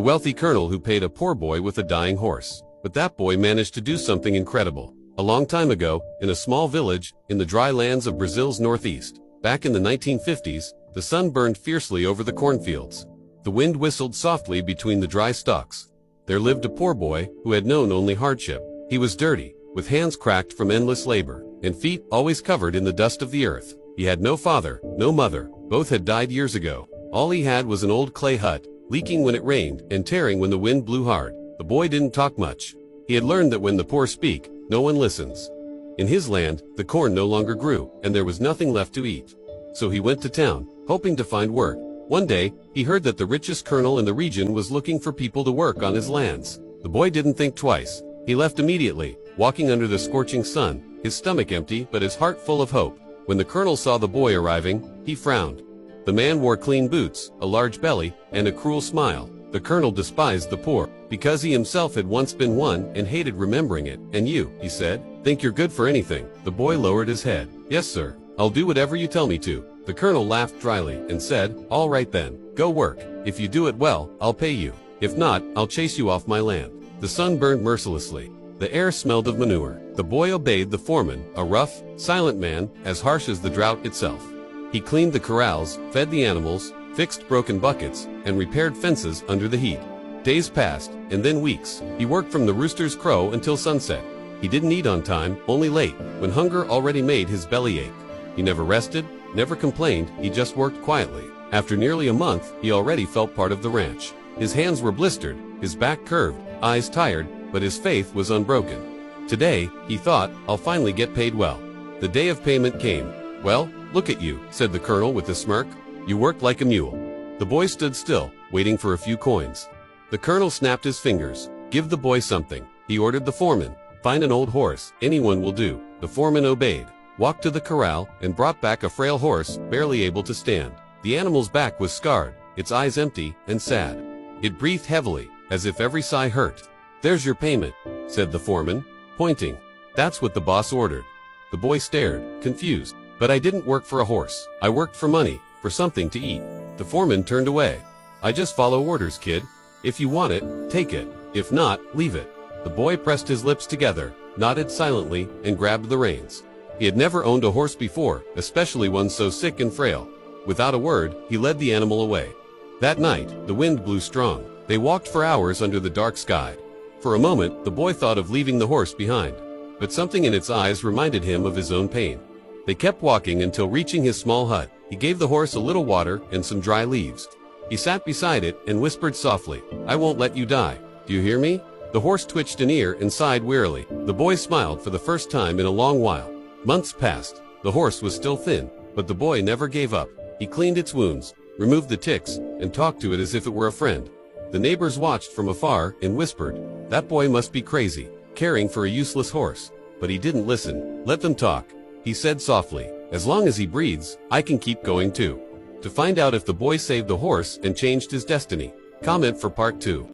wealthy colonel who paid a poor boy with a dying horse. But that boy managed to do something incredible. A long time ago, in a small village, in the dry lands of Brazil's northeast, back in the 1950s, the sun burned fiercely over the cornfields. The wind whistled softly between the dry stalks. There lived a poor boy who had known only hardship. He was dirty, with hands cracked from endless labor, and feet always covered in the dust of the earth. He had no father, no mother, both had died years ago. All he had was an old clay hut, leaking when it rained and tearing when the wind blew hard. The boy didn't talk much. He had learned that when the poor speak, no one listens. In his land, the corn no longer grew, and there was nothing left to eat. So he went to town, hoping to find work. One day, he heard that the richest colonel in the region was looking for people to work on his lands. The boy didn't think twice. He left immediately, walking under the scorching sun, his stomach empty but his heart full of hope. When the colonel saw the boy arriving, he frowned. The man wore clean boots, a large belly, and a cruel smile. The colonel despised the poor, because he himself had once been one and hated remembering it. "And you," he said, "think you're good for anything?" The boy lowered his head. "Yes, sir. I'll do whatever you tell me to." The colonel laughed dryly and said, "All right then, go work. If you do it well, I'll pay you. If not, I'll chase you off my land." The sun burned mercilessly. The air smelled of manure. The boy obeyed the foreman, a rough, silent man, as harsh as the drought itself. He cleaned the corrals, fed the animals, fixed broken buckets, and repaired fences under the heat. Days passed, and then weeks. He worked from the rooster's crow until sunset. He didn't eat on time, only late, when hunger already made his belly ache. He never rested, never complained, he just worked quietly. After nearly a month, he already felt part of the ranch. His hands were blistered, his back curved, eyes tired, but his faith was unbroken. Today, he thought, I'll finally get paid well. The day of payment came. "Well, look at you," said the colonel with a smirk. "You worked like a mule." The boy stood still, waiting for a few coins. The colonel snapped his fingers. "Give the boy something," he ordered the foreman. "Find an old horse, anyone will do." The foreman obeyed, walked to the corral, and brought back a frail horse, barely able to stand. The animal's back was scarred, its eyes empty and sad. It breathed heavily, as if every sigh hurt. "There's your payment," said the foreman, pointing. "That's what the boss ordered." The boy stared, confused. "But I didn't work for a horse. I worked for money, for something to eat." The foreman turned away. "I just follow orders, kid. If you want it, take it. If not, leave it." The boy pressed his lips together, nodded silently, and grabbed the reins. He had never owned a horse before, especially one so sick and frail. Without a word, he led the animal away. That night, the wind blew strong. They walked for hours under the dark sky. For a moment, the boy thought of leaving the horse behind. But something in its eyes reminded him of his own pain. They kept walking until reaching his small hut. He gave the horse a little water and some dry leaves. He sat beside it and whispered softly, "I won't let you die. Do you hear me?" The horse twitched an ear and sighed wearily. The boy smiled for the first time in a long while. Months passed. The horse was still thin, but the boy never gave up. He cleaned its wounds, removed the ticks, and talked to it as if it were a friend. The neighbors watched from afar and whispered, "That boy must be crazy, caring for a useless horse." But he didn't listen. "Let them talk," he said softly. "As long as he breathes, I can keep going too." To find out if the boy saved the horse and changed his destiny, comment for part 2.